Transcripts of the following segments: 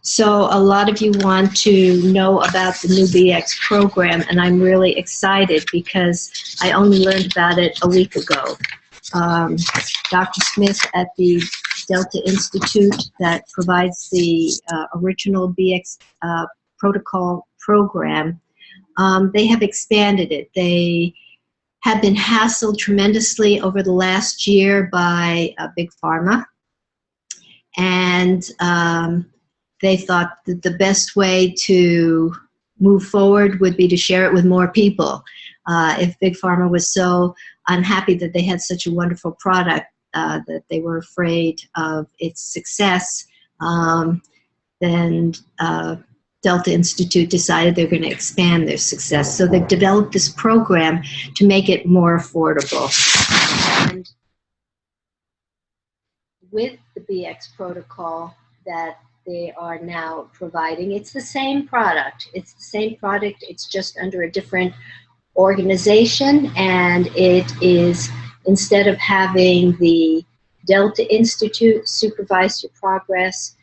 So a lot of you want to know about the new Ldrbx program, and I'm really excited because I only learned about it a week ago. Dr. Smith at the Delta Institute that provides the original Ldrbx protocol program, they have expanded it. They have been hassled tremendously over the last year by Big Pharma, and they thought that the best way to move forward would be to share it with more people. If Big Pharma was so unhappy that they had such a wonderful product that they were afraid of its success, then Delta Institute decided they're going to expand their success. So they've developed this program to make it more affordable. And with the Ldrbx protocol that they are now providing, it's the same product. It's the same product, it's just under a different organization, and it is, instead of having the Delta Institute supervise your progress,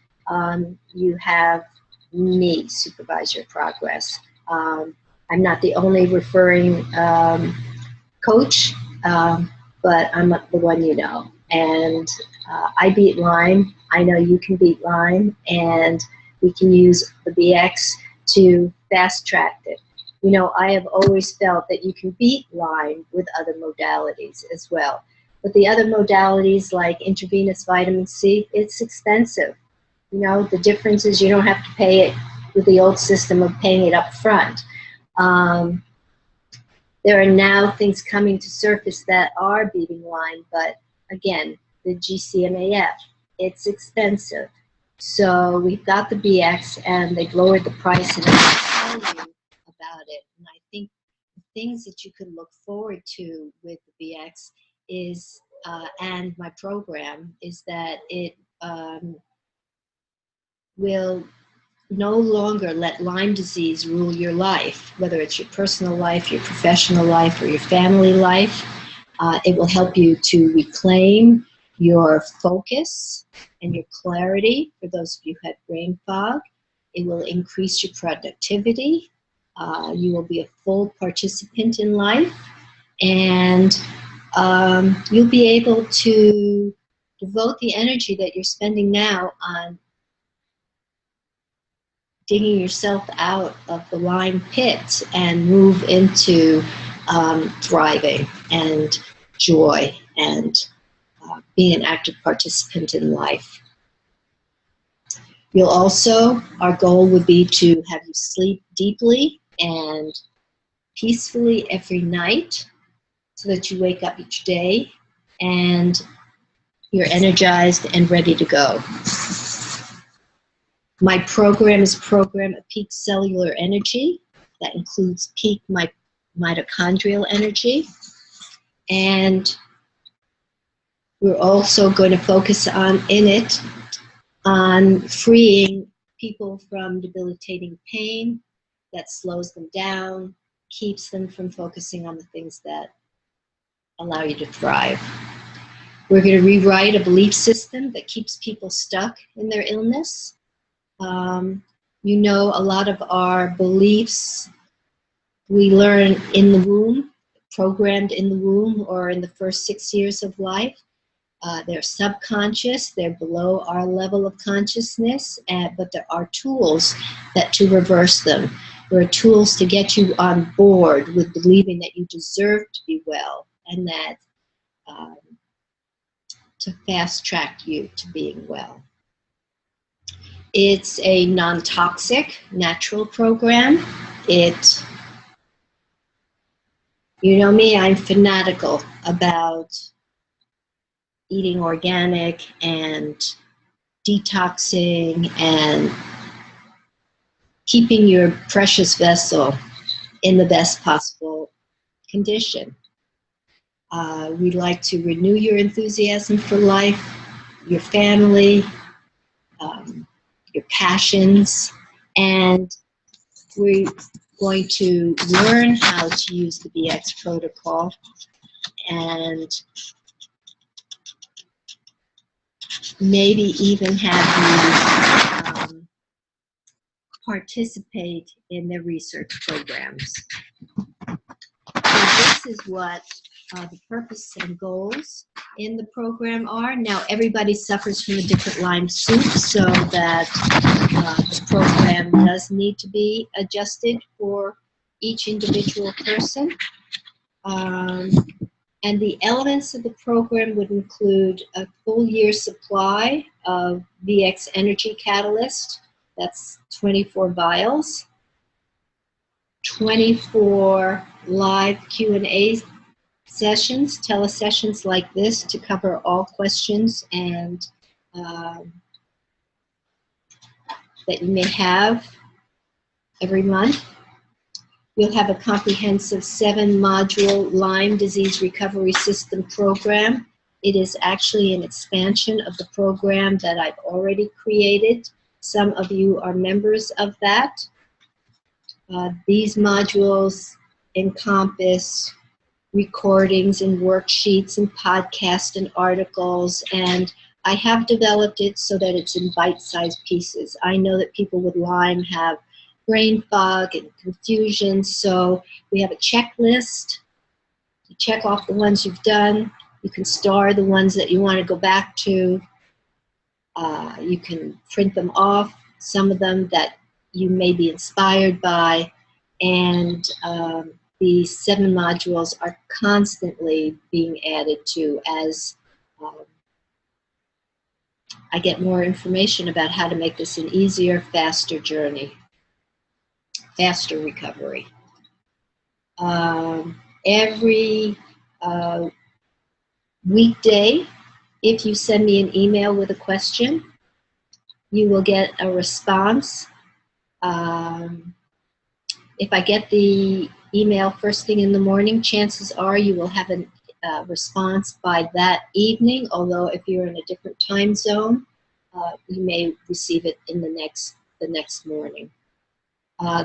you have me supervise your progress. I'm not the only referring coach, but I'm the one you know. And I beat Lyme. I know you can beat Lyme, and we can use the Ldrbx to fast track it. You know, I have always felt that you can beat Lyme with other modalities as well. But the other modalities like intravenous vitamin C, it's expensive. You know, the difference is you don't have to pay it with the old system of paying it up front. There are now things coming to surface that are beating Lyme, but again, the GCMAF, it's expensive. So we've got the Ldrbx, and they've lowered the price, and I'll tell you about it. And I think the things that you could look forward to with the Ldrbx is, and my program, is that it will no longer let Lyme disease rule your life, whether it's your personal life, your professional life, or your family life. It will help you to reclaim your focus and your clarity, for those of you who had brain fog. It will increase your productivity. You will be a full participant in life, and you'll be able to devote the energy that you're spending now on digging yourself out of the Lyme pit and move into thriving and joy and being an active participant in life. You'll also, our goal would be to have you sleep deeply and peacefully every night so that you wake up each day and you're energized and ready to go. My program is a program of peak cellular energy that includes peak mitochondrial energy, and we're also going to focus on freeing people from debilitating pain that slows them down, keeps them from focusing on the things that allow you to thrive. We're going to rewrite a belief system that keeps people stuck in their illness. You know, a lot of our beliefs we learn in the womb, programmed in the womb or in the first 6 years of life. They're subconscious, they're below our level of consciousness, but there are tools to reverse them. There are tools to get you on board with believing that you deserve to be well, and that to fast track you to being well. It's a non-toxic, natural program. You know me, I'm fanatical about eating organic and detoxing and keeping your precious vessel in the best possible condition. We'd like to renew your enthusiasm for life, your family, your passions, and we're going to learn how to use the Ldrbx protocol and maybe even have you participate in their research programs. So this is what the purpose and goals in the program are. Now everybody suffers from a different Lyme soup, so that the program does need to be adjusted for each individual person. And the elements of the program would include a full year supply of VX Energy Catalyst, that's 24 vials, 24 live Q&A sessions, telesessions like this to cover all questions and that you may have every month. You'll have a comprehensive 7-module Lyme disease recovery system program. It is actually an expansion of the program that I've already created. Some of you are members of that. These modules encompass recordings and worksheets and podcasts and articles, and I have developed it so that it's in bite-sized pieces. I know that people with Lyme have brain fog and confusion, so we have a checklist. You check off the ones you've done. You can star the ones that you want to go back to. You can print them off, some of them that you may be inspired by, and the 7 modules are constantly being added to as I get more information about how to make this an easier, faster journey, faster recovery. Every weekday, if you send me an email with a question, you will get a response. If I get the email first thing in the morning, chances are you will have a response by that evening, although if you're in a different time zone, you may receive it in the next morning.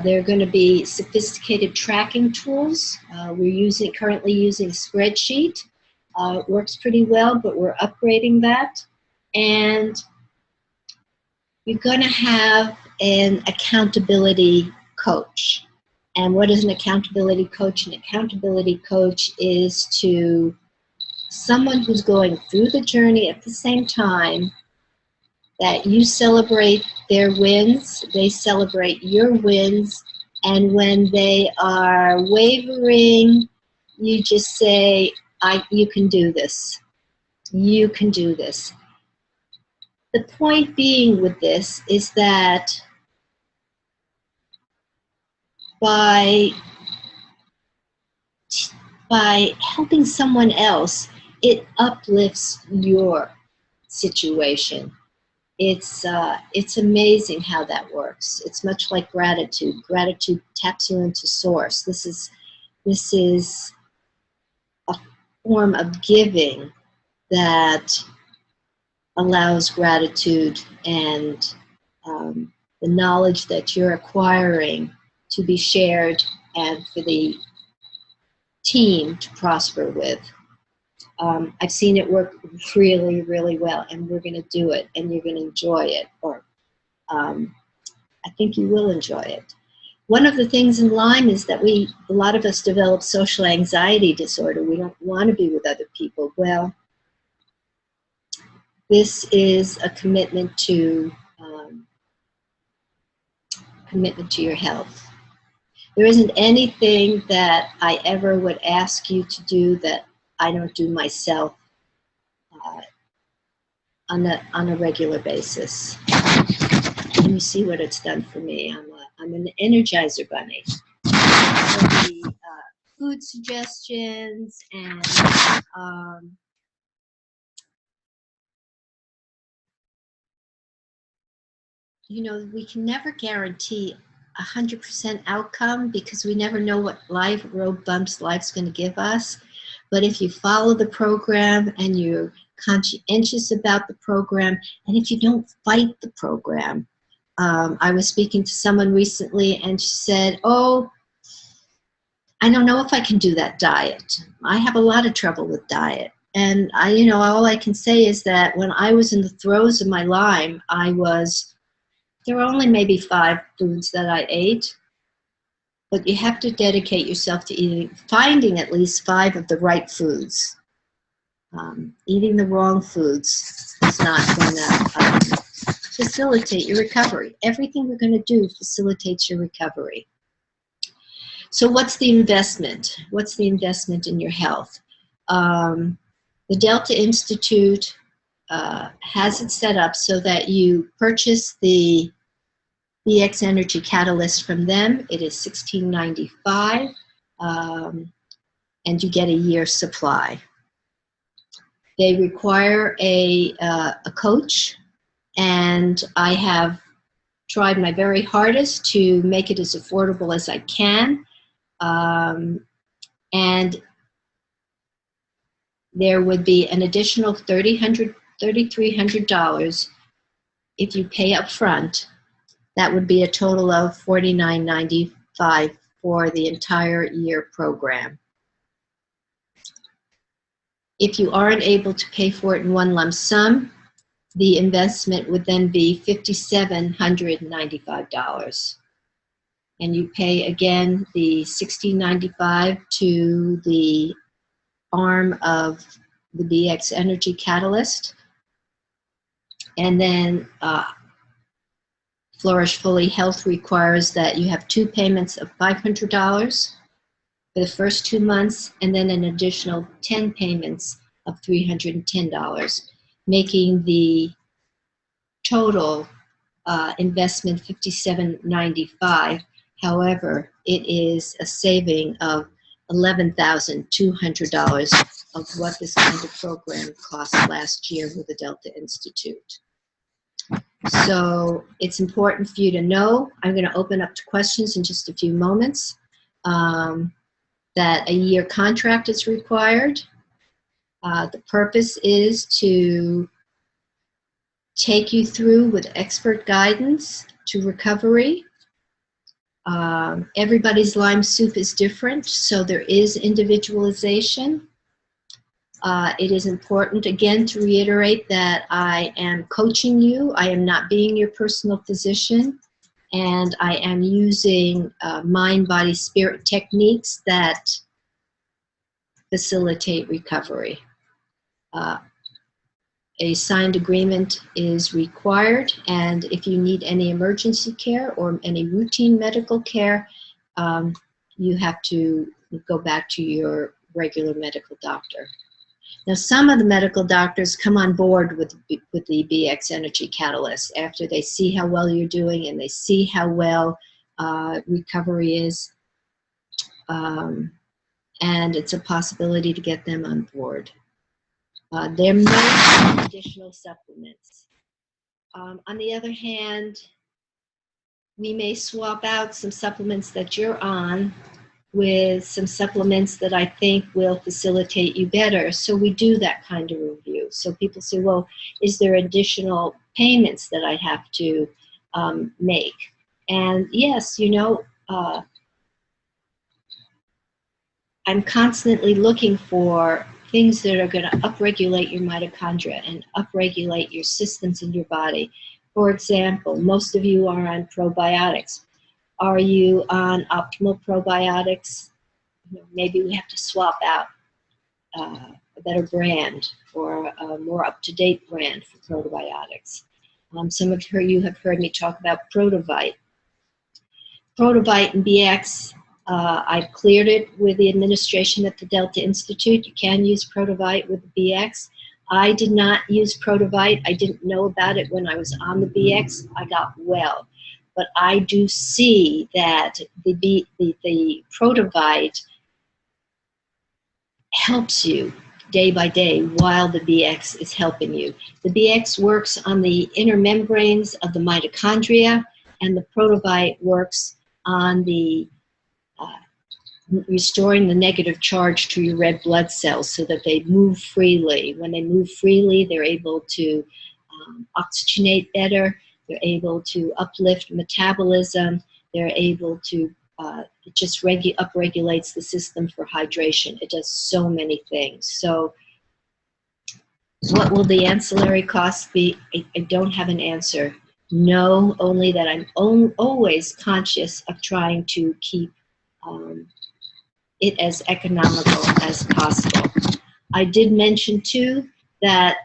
There are going to be sophisticated tracking tools. We're currently using a spreadsheet. It works pretty well, but we're upgrading that. And you're going to have an accountability coach. And what is an accountability coach? An accountability coach is to someone who's going through the journey at the same time that you celebrate their wins, they celebrate your wins, and when they are wavering, you just say, you can do this. You can do this. The point being with this is that by helping someone else, it uplifts your situation. It's amazing how that works. It's much like gratitude. Gratitude taps you into source. This is a form of giving that allows gratitude and the knowledge that you're acquiring to be shared and for the team to prosper with. I've seen it work really, really well, and we're going to do it, and you're going to enjoy it, or I think you will enjoy it. One of the things in Lyme is that a lot of us develop social anxiety disorder. We don't want to be with other people. Well, this is a commitment to your health. There isn't anything that I ever would ask you to do that I don't do myself on a regular basis. And you see what it's done for me. I'm an Energizer bunny. So the food suggestions and we can never guarantee 100% outcome because we never know what road bumps life's going to give us. But if you follow the program and you're conscientious about the program, and if you don't fight the program, I was speaking to someone recently and she said, oh, I don't know if I can do that diet. I have a lot of trouble with diet. And all I can say is that when I was in the throes of my Lyme, I was There were only maybe 5 foods that I ate, but you have to dedicate yourself to finding at least 5 of the right foods. Eating the wrong foods is not going to facilitate your recovery. Everything we're going to do facilitates your recovery. So what's the investment? What's the investment in your health? The Delta Institute has it set up so that you purchase the BX Energy Catalyst from them. It is $16.95, and you get a year's supply. They require a coach, and I have tried my very hardest to make it as affordable as I can. And there would be an additional $3,300 if you pay up front. That would be a total of $49.95 for the entire year program. If you aren't able to pay for it in one lump sum, the investment would then be $5,795. And you pay, again, the $16.95 to the arm of the BX Energy Catalyst. And then Flourish Fully Health requires that you have 2 payments of $500 for the first 2 months, and then an additional 10 payments of $310, making the total investment $57.95. However, it is a saving of $11,200 of what this kind of program cost last year with the Delta Institute. So it's important for you to know. I'm going to open up to questions in just a few moments. That a year contract is required. The purpose is to take you through with expert guidance to recovery. Everybody's Lyme soup is different, so there is individualization. It is important, again, to reiterate that I am coaching you. I am not being your personal physician, and I am using mind, body, spirit techniques that facilitate recovery. A signed agreement is required, and if you need any emergency care or any routine medical care, you have to go back to your regular medical doctor. Now, some of the medical doctors come on board with the BX Energy Catalyst after they see how well you're doing and they see how well recovery is, and it's a possibility to get them on board. There may be additional supplements. On the other hand, we may swap out some supplements that you're on with some supplements that I think will facilitate you better. So we do that kind of review. So people say, well, is there additional payments that I have to make? And yes, you know, I'm constantly looking for things that are going to upregulate your mitochondria and upregulate your systems in your body. For example, most of you are on probiotics. Are you on optimal probiotics? Maybe we have to swap out a better brand or a more up-to-date brand for probiotics. Some of you have heard me talk about Protovite. Protovite and BX, I've cleared it with the administration at the Delta Institute. You can use Protovite with the BX. I did not use Protovite. I didn't know about it when I was on the BX. I got well. But I do see that the Protovite helps you day by day while the BX is helping you. The BX works on the inner membranes of the mitochondria, and the Protovite works on the restoring the negative charge to your red blood cells so that they move freely. When they move freely, they're able to oxygenate better. They're able to uplift metabolism. They're able to, it just upregulates the system for hydration. It does so many things. So what will the ancillary costs be? I don't have an answer. know only that I'm always conscious of trying to keep it as economical as possible. I did mention too that,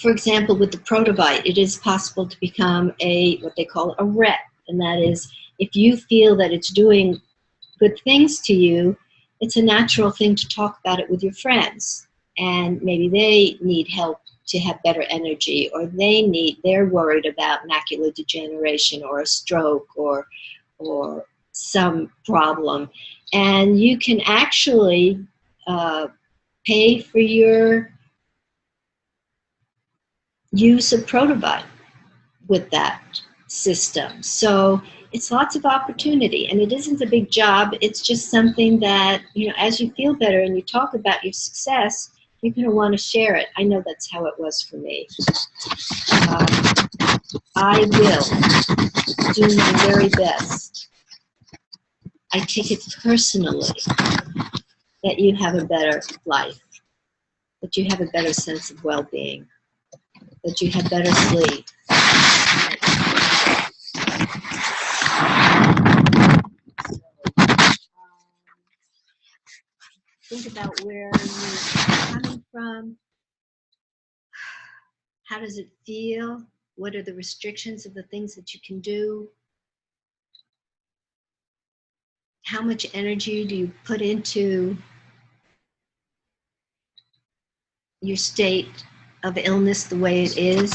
for example, with the Protobite, it is possible to become what they call a rep, and that is if you feel that it's doing good things to you, it's a natural thing to talk about it with your friends, and maybe they need help to have better energy, or they're worried about macular degeneration or a stroke or some problem, and you can actually pay for your use of Protobite with that system. So it's lots of opportunity, and it isn't a big job. It's just something that, as you feel better and you talk about your success, you're going to want to share it. I know that's how it was for me. I will do my very best. I take it personally that you have a better life, that you have a better sense of well-being, that you have better sleep. Think about where you're coming from. How does it feel? What are the restrictions of the things that you can do? How much energy do you put into your state of illness the way it is?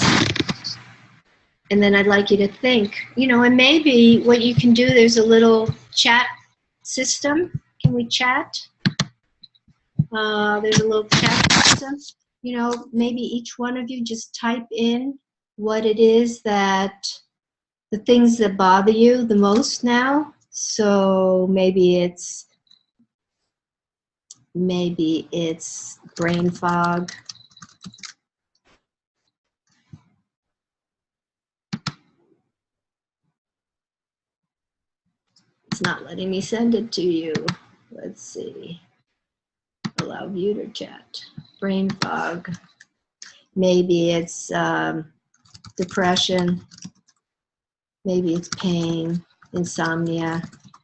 And then I'd like you to think, and maybe what you can do, there's a little chat system. Can we chat? There's a little chat system. Maybe each one of you just type in what it is the things that bother you the most now. So maybe it's brain fog. It's not letting me send it to you. Let's see. Allow view to chat. Brain fog. Maybe it's depression. Maybe it's pain, insomnia.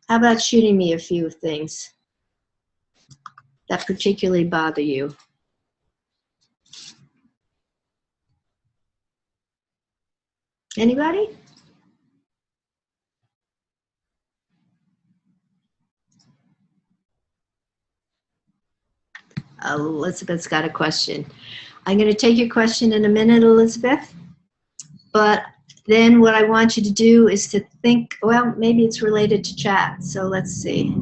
How about shooting me a few things that particularly bother you? Anybody? Elizabeth's got a question. I'm going to take your question in a minute, Elizabeth. But then what I want you to do is to think, well, maybe it's related to chat. So let's see.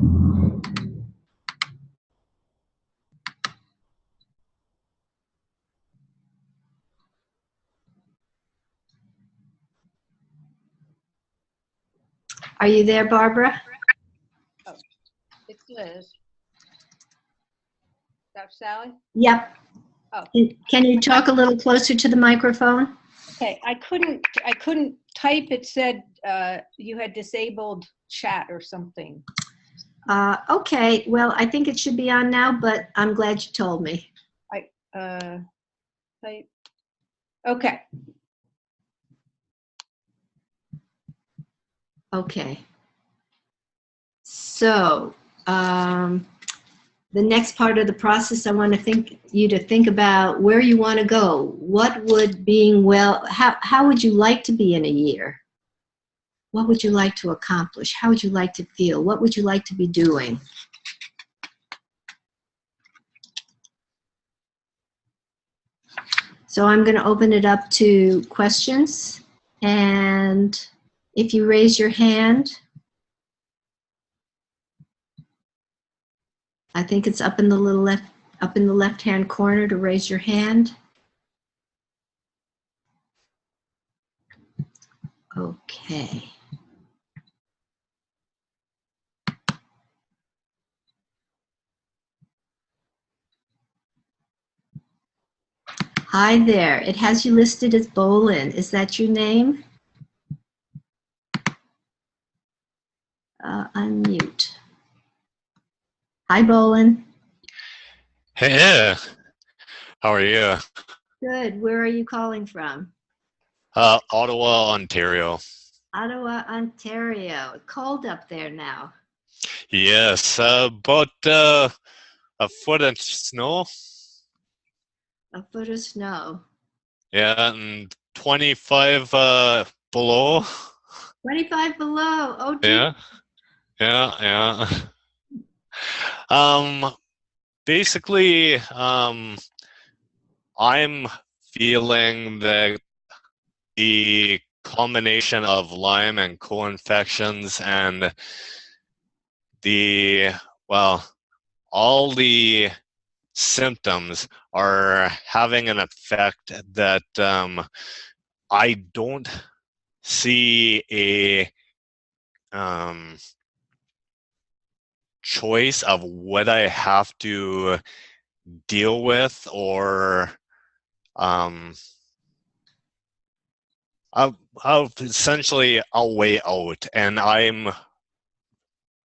Are you there, Barbara? Oh, it's Liz. That's Sally? Yep. Oh. Can you talk a little closer to the microphone? Okay, I couldn't type. It said you had disabled chat or something. Okay, well, I think it should be on now, but I'm glad you told me. Type. Okay. Okay. So, the next part of the process, I want you to think about where you want to go. What would how would you like to be in a year? What would you like to accomplish? How would you like to feel? What would you like to be doing? So I'm going to open it up to questions. And if you raise your hand, I think it's up in the left-hand corner to raise your hand. Okay. Hi there. It has you listed as Bolin. Is that your name? Unmute. Hi, Bolin. Hey, how are you? Good. Where are you calling from? Ottawa, Ontario. Ottawa, Ontario. Cold up there now. Yes, about a foot of snow. A foot of snow. Yeah, and 25 below. 25 below. Oh, gee. Yeah, yeah, yeah. Um, basically, I'm feeling that the combination of Lyme and co-infections and the, well, all the symptoms are having an effect that I don't see a um, choice of what I have to deal with, or um, I'll essentially I'll weigh out, and I'm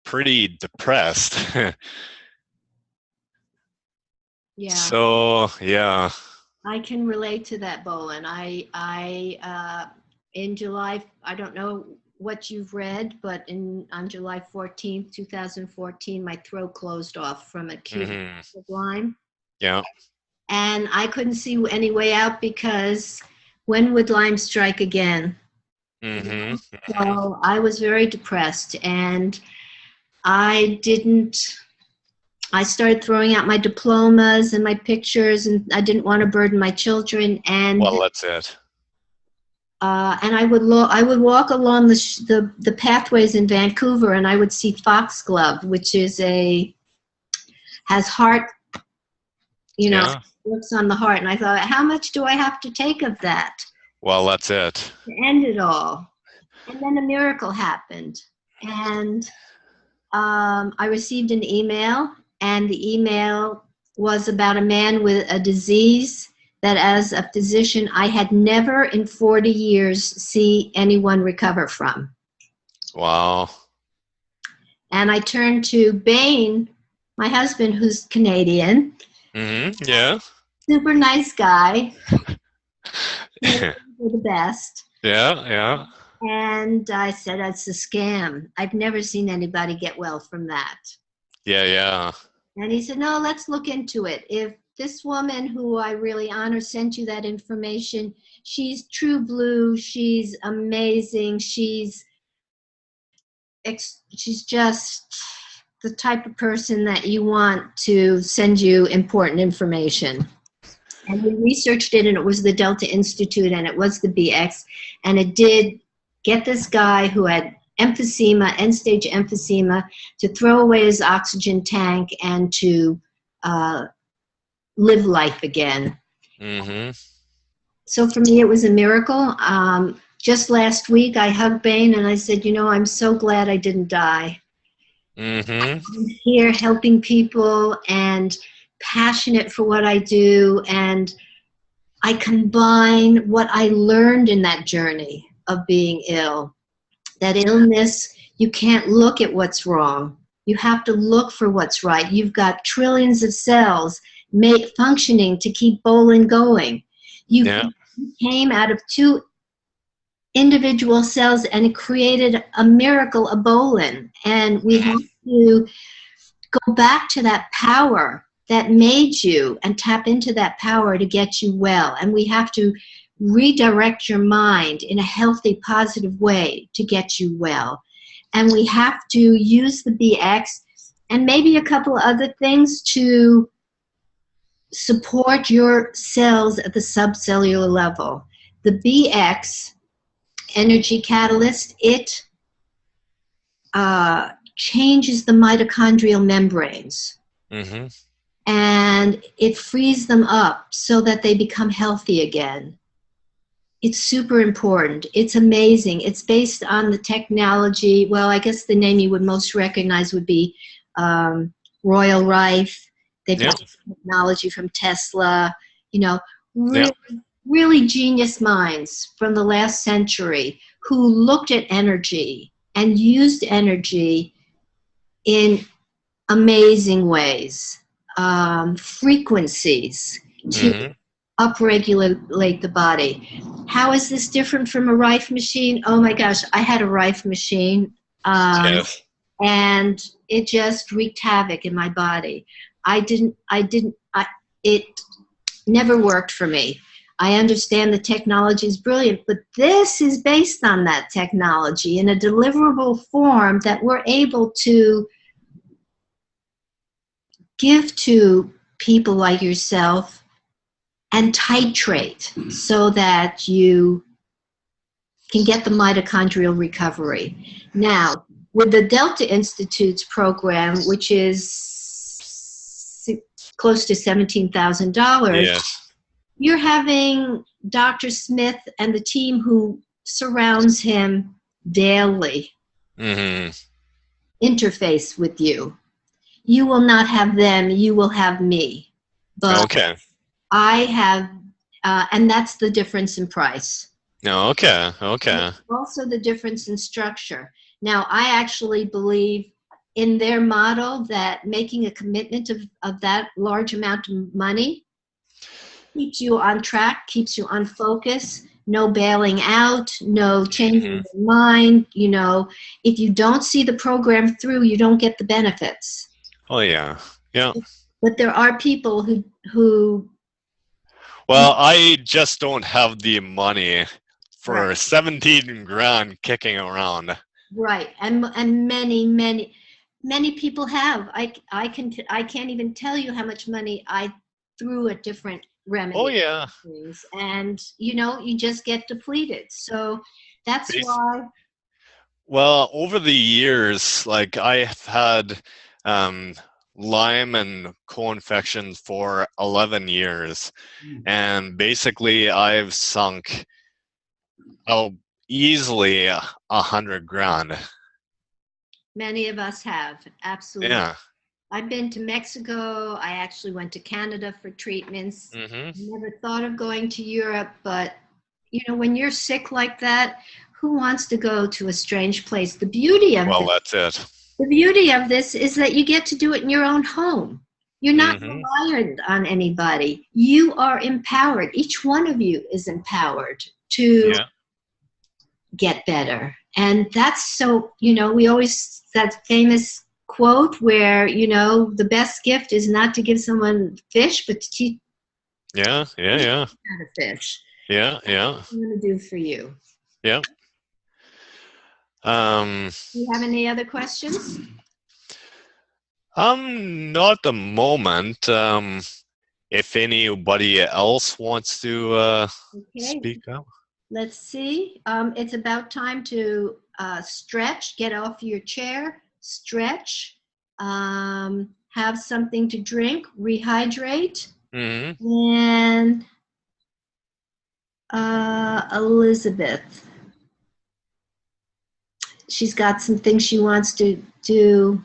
pretty depressed. Yeah. So yeah. I can relate to that, Bolin. In July, I don't know what you've read, but on July 14th, 2014, my throat closed off from acute Lyme. Yeah. And I couldn't see any way out because when would Lyme strike again? So I was very depressed, and I started throwing out my diplomas and my pictures, and I didn't want to burden my children. And well, that's it. And I would walk along the pathways in Vancouver, and I would see foxglove, which has heart, works on the heart. And I thought, how much do I have to take of that? Well, that's it. To end it all. And then a miracle happened. And I received an email, and the email was about a man with a disease that, as a physician, I had never in 40 years see anyone recover from. Wow. And I turned to Bain, my husband, who's Canadian. Yeah. Super nice guy. You're the best. Yeah, yeah. And I said, it's a scam. I've never seen anybody get well from that. Yeah, yeah. And he said, no, let's look into it. If this woman, who I really honor, sent you that information, she's true blue, she's amazing, she's just the type of person that you want to send you important information. And we researched it, and it was the Delta Institute, and it was the BX, and it did get this guy who had emphysema, end-stage emphysema, to throw away his oxygen tank and to live life again. So for me, it was a miracle. Just last week, I hugged Bain, and I said, I'm so glad I didn't die. I'm here helping people and passionate for what I do, and I combine what I learned in that journey of being ill. That illness, you can't look at what's wrong. You have to look for what's right. You've got trillions of cells functioning to keep Bolin going. You came out of two individual cells, and it created a miracle, a Bolin. And we have to go back to that power that made you and tap into that power to get you well. And we have to redirect your mind in a healthy, positive way to get you well. And we have to use the BX and maybe a couple of other things to support your cells at the subcellular level. The BX energy catalyst, it changes the mitochondrial membranes. And it frees them up so that they become healthy again. It's super important. It's amazing. It's based on the technology. Well, I guess the name you would most recognize would be Royal Rife. They've got technology from Tesla. Really genius minds from the last century who looked at energy and used energy in amazing ways. Frequencies to upregulate the body. How is this different from a Rife machine? Oh my gosh, I had a Rife machine, Yes. and it just wreaked havoc in my body. It never worked for me. I understand the technology is brilliant, but this is based on that technology in a deliverable form that we're able to give to people like yourself and titrate so that you can get the mitochondrial recovery. Now, with the Delta Institute's program, which is close to $17,000, Yes. you're having Dr. Smith and the team who surrounds him daily Mm-hmm. interface with you. You will not have them, you will have me. But Okay. I have, and that's the difference in price. No, okay. Okay. Also the difference in structure. Now, I actually believe in their model that making a commitment of that large amount of money keeps you on track, keeps you on focus, no bailing out, no changing your mind. You know, if you don't see the program through, you don't get the benefits. Oh yeah. Yeah. But there are people who Well, I just don't have the money for right, 17 grand kicking around. right, and many people have. I can't even tell you how much money I threw at different Oh remedies yeah. things, and you know, you just get depleted. So that's Bas- why. Well, over the years, like I've had um, Lyme and co-infections for 11 years, and basically I've sunk oh easily 100 grand. Many of us have, absolutely. Yeah. I've been to Mexico. I actually went to Canada for treatments. Mm-hmm. Never thought of going to Europe, but you know, when you're sick like that, who wants to go to a strange place? Well, that's it. The beauty of this is that you get to do it in your own home. You're not Mm-hmm. reliant on anybody. You are empowered. Each one of you is empowered to Yeah. get better. And that's so, you know, we always, that famous quote where, you know, the best gift is not to give someone fish, but to teach Yeah. Yeah. them Yeah. how to fish. Yeah. That's Yeah. what I'm going to do for you. Yeah. Um. Do you have any other questions? Not at the moment. If anybody else wants to Okay, speak up. let's see. It's about time to stretch, get off your chair, stretch, have something to drink, rehydrate, Mm-hmm. and Elizabeth. She's got some things she wants to do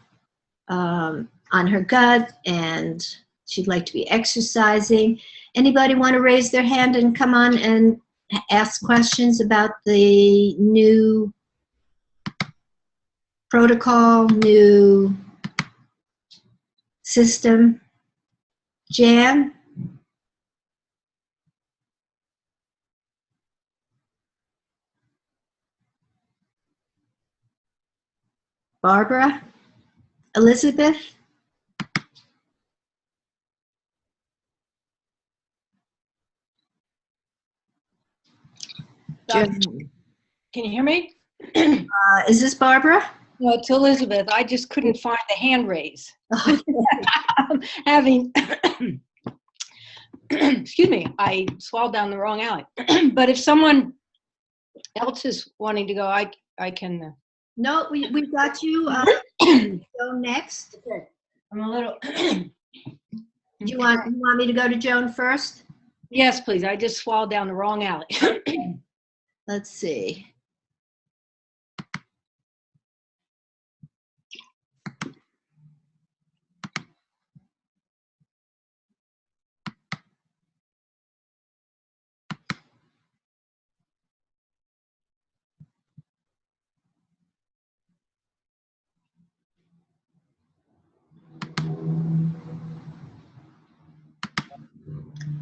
on her gut, and she'd like to be exercising. Anybody want to raise their hand and come on and ask questions about the new protocol, new system? Jan? Barbara? Elizabeth? Doc, Joan. can you hear me? Is this Barbara? No, it's Elizabeth. I just couldn't find the hand raise. I'm having, excuse me, I swallowed down the wrong alley. But if someone else is wanting to go, I can. No, we've got you. Go next. I'm a little. Do you want me to go to Joan first? Yes, please. I just swallowed down the wrong alley. Let's see.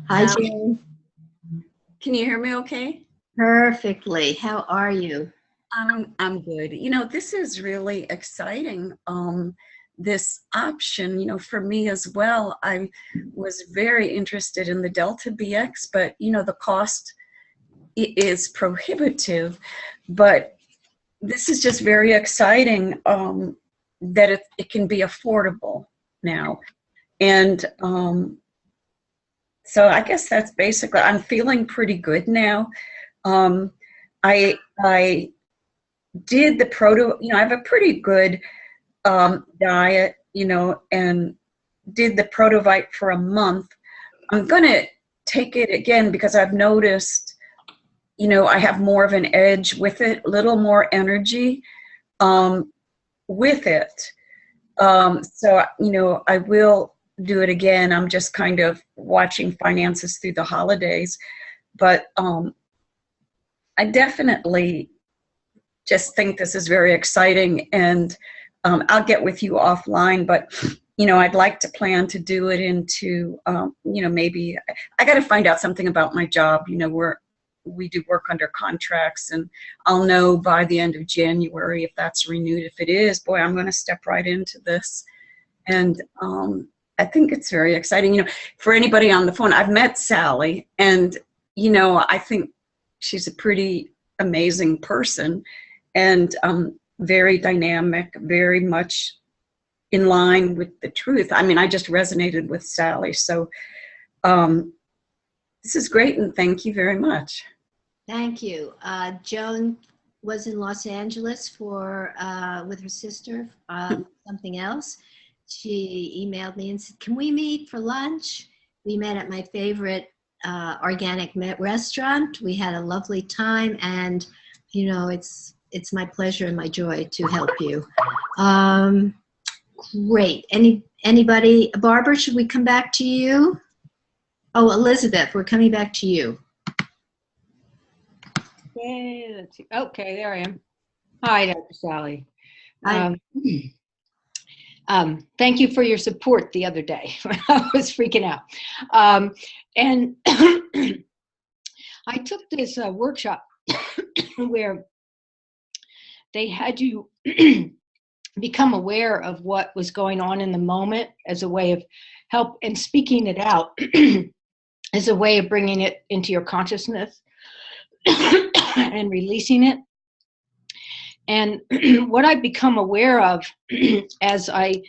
Hi, Joan. Can you hear me okay? Perfectly. How are you? I'm good. This is really exciting. This option, for me as well. I was very interested in the Ldrbx, but the cost is prohibitive. But this is just very exciting that it can be affordable now. And so I guess that's basically, I'm feeling pretty good now. I did the I have a pretty good diet, and did the Protovite for a month. I'm going to take it again because I've noticed, I have more of an edge with it, a little more energy with it. So, I will do it again. I'm just kind of watching finances through the holidays. But I definitely just think this is very exciting, and I'll get with you offline, but I'd like to plan to do it into maybe I got to find out something about my job. We do work under contracts, and I'll know by the end of January if that's renewed. If it is, boy, I'm going to step right into this. And I think it's very exciting. For anybody on the phone, I've met Sally, and I think she's a pretty amazing person, and very dynamic, very much in line with the truth. I mean, I just resonated with Sally. So this is great, and thank you very much. Thank you. Joan was in Los Angeles for with her sister, something else. She emailed me and said, "Can we meet for lunch?" We met at my favorite organic restaurant. We had a lovely time, and it's my pleasure and my joy to help you. Great. Anybody? Barbara, should we come back to you? Oh, Elizabeth, we're coming back to you. Okay, let's see. Okay, there I am. Hi, Dr. Sally. Hi. Thank you for your support the other day when I was freaking out. And I took this workshop where they had you become aware of what was going on in the moment as a way of help, and speaking it out as a way of bringing it into your consciousness and releasing it. And what I've become aware of as I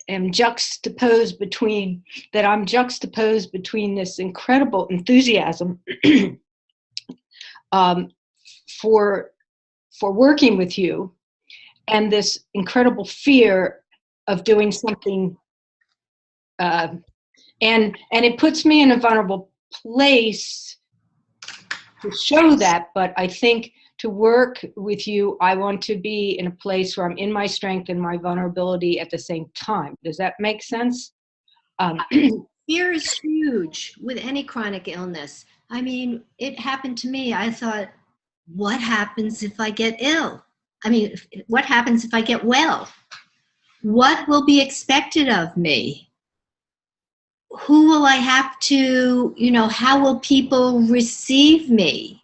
am juxtaposed between this incredible enthusiasm for working with you, and this incredible fear of doing something, and it puts me in a vulnerable place to show that. But I think to work with you, I want to be in a place where I'm in my strength and my vulnerability at the same time. Does that make sense? Fear is huge with any chronic illness. I mean, it happened to me. I thought, what happens if I get ill? I mean, what happens if I get well? What will be expected of me? Who will I have to, how will people receive me?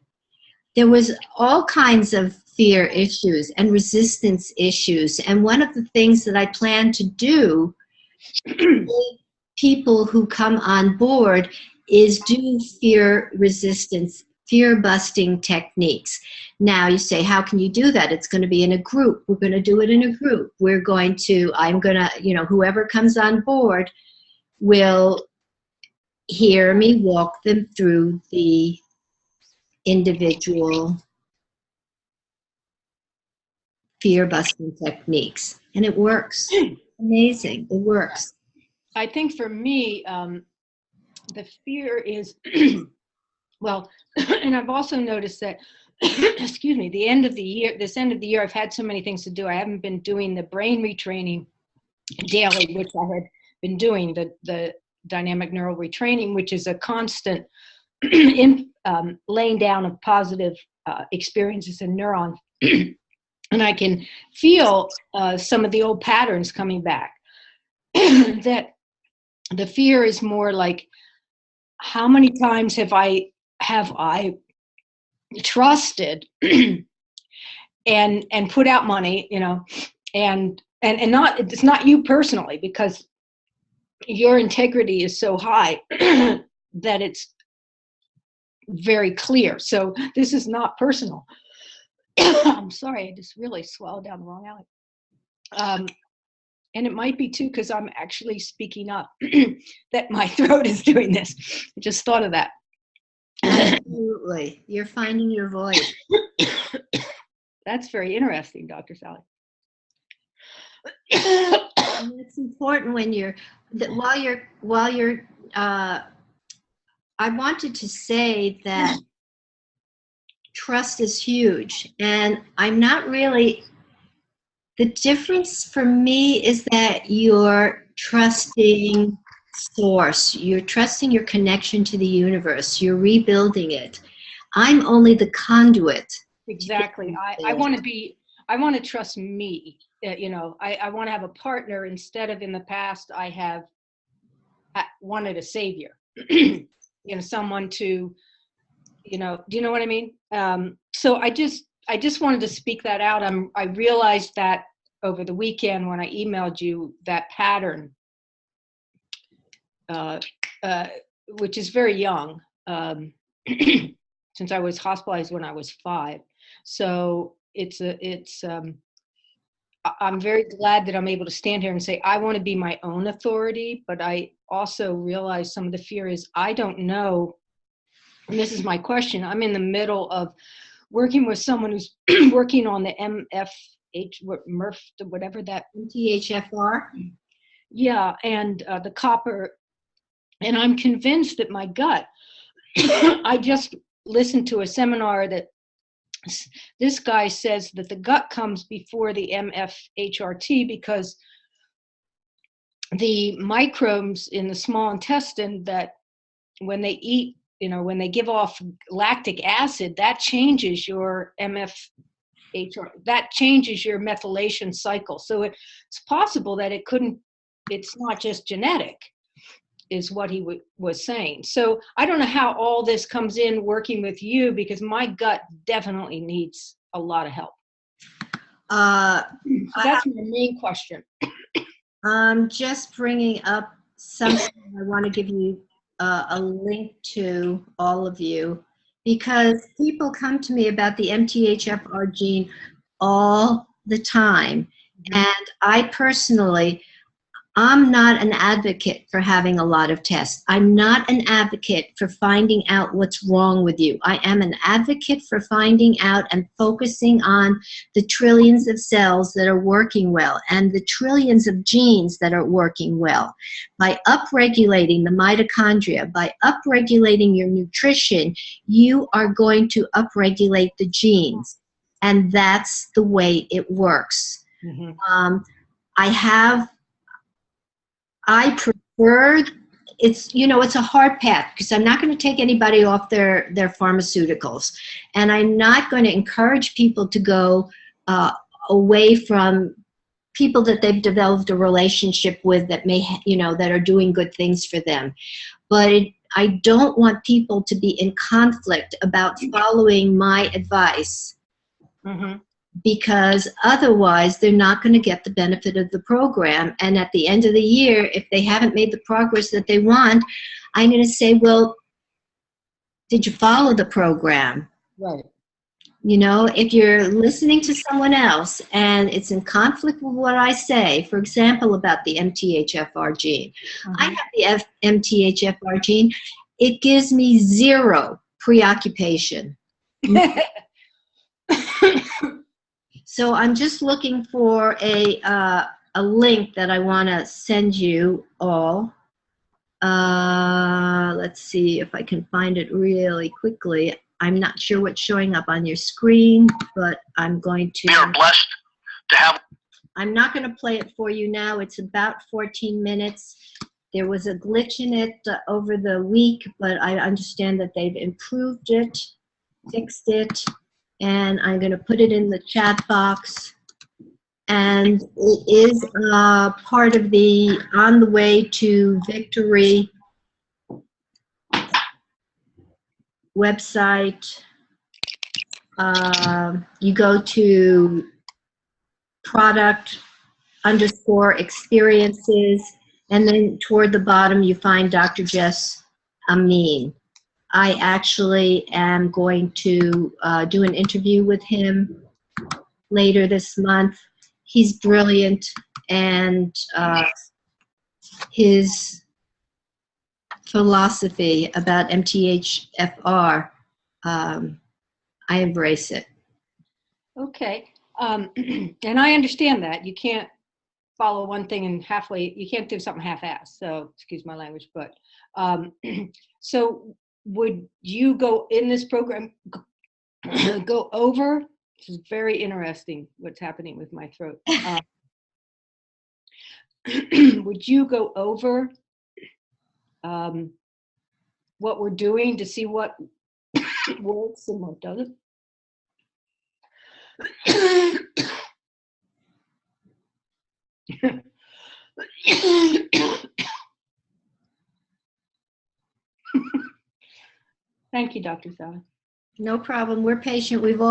There was all kinds of fear issues and resistance issues. And one of the things that I plan to do with people who come on board is do fear resistance, fear busting techniques. Now you say, how can you do that? It's going to be in a group. We're going to do it in a group. I'm going to, whoever comes on board will hear me walk them through the individual fear busting techniques. And it works. Amazing. It works. I think for me, the fear is, well, and I've also noticed that, excuse me, this end of the year, I've had so many things to do. I haven't been doing the brain retraining daily, which I had been doing, the dynamic neural retraining, which is a constant laying down of positive experiences in neurons. And I can feel some of the old patterns coming back. That the fear is more like, how many times have I trusted and put out money, you know, and not, it's not you personally, because your integrity is so high that it's very clear. So this is not personal. I'm sorry, I just really swallowed down the wrong alley. And it might be too, because I'm actually speaking up, that my throat is doing this. I just thought of that. Absolutely. You're finding your voice. That's very interesting, Dr. Sally. And it's important when you're, I wanted to say that trust is huge. And I'm not really, the difference for me is that you're trusting source. You're trusting your connection to the universe. You're rebuilding it. I'm only the conduit. Exactly. I want to trust me. You know, I want to have a partner instead of, in the past, I have wanted a savior. You know, someone to, you know, do you know what I mean? So I just wanted to speak that out. I realized that over the weekend when I emailed you that pattern, which is very young, since I was hospitalized when I was 5. So I'm very glad that I'm able to stand here and say, I want to be my own authority, but I also realize some of the fear is I don't know. And this is my question. I'm in the middle of working with someone who's working on the whatever that. MTHFR? Yeah, and the copper. And I'm convinced that my gut, I just listened to a seminar that this guy says that the gut comes before the MFHRT because the microbes in the small intestine, that when they eat, you know, when they give off lactic acid, that changes your that changes your methylation cycle. So it's possible that it's not just genetic, is what he was saying. So I don't know how all this comes in working with you, because my gut definitely needs a lot of help. That's my main question. I'm just bringing up something I want to give you a link to, all of you, because people come to me about the MTHFR gene all the time. Mm-hmm. And I personally, I'm not an advocate for having a lot of tests. I'm not an advocate for finding out what's wrong with you. I am an advocate for finding out and focusing on the trillions of cells that are working well and the trillions of genes that are working well. By upregulating the mitochondria, by upregulating your nutrition, you are going to upregulate the genes. And that's the way it works. Mm-hmm. I prefer, it's, you know, it's a hard path, because I'm not going to take anybody off their pharmaceuticals. And I'm not going to encourage people to go away from people that they've developed a relationship with that may, you know, that are doing good things for them. But I don't want people to be in conflict about following my advice. Mm-hmm. Because otherwise they're not going to get the benefit of the program. And at the end of the year, if they haven't made the progress that they want, I'm going to say, well, did you follow the program? Right. You know, if you're listening to someone else and it's in conflict with what I say, for example, about the MTHFR gene, mm-hmm. I have the MTHFR gene. It gives me zero preoccupation. So I'm just looking for a link that I want to send you all. Let's see if I can find it really quickly. I'm not sure what's showing up on your screen, but I'm going to. We are blessed to have. I'm not going to play it for you now. It's about 14 minutes. There was a glitch in it over the week, but I understand that they've improved it, fixed it. And I'm going to put it in the chat box. And it is part of the On the Way to Victory website. You go to product_experiences, and then toward the bottom you find Dr. Jess Amin. I actually am going to do an interview with him later this month. He's brilliant, and his philosophy about MTHFR, I embrace it. Okay. And I understand that. You can't follow one thing and halfway, you can't do something half-assed. So, excuse my language, but so would you go in this program, go over, this is very interesting what's happening with my throat. Would you go over what we're doing to see what works and what doesn't? Thank you, Dr. Sally. No problem. We're patient. We've all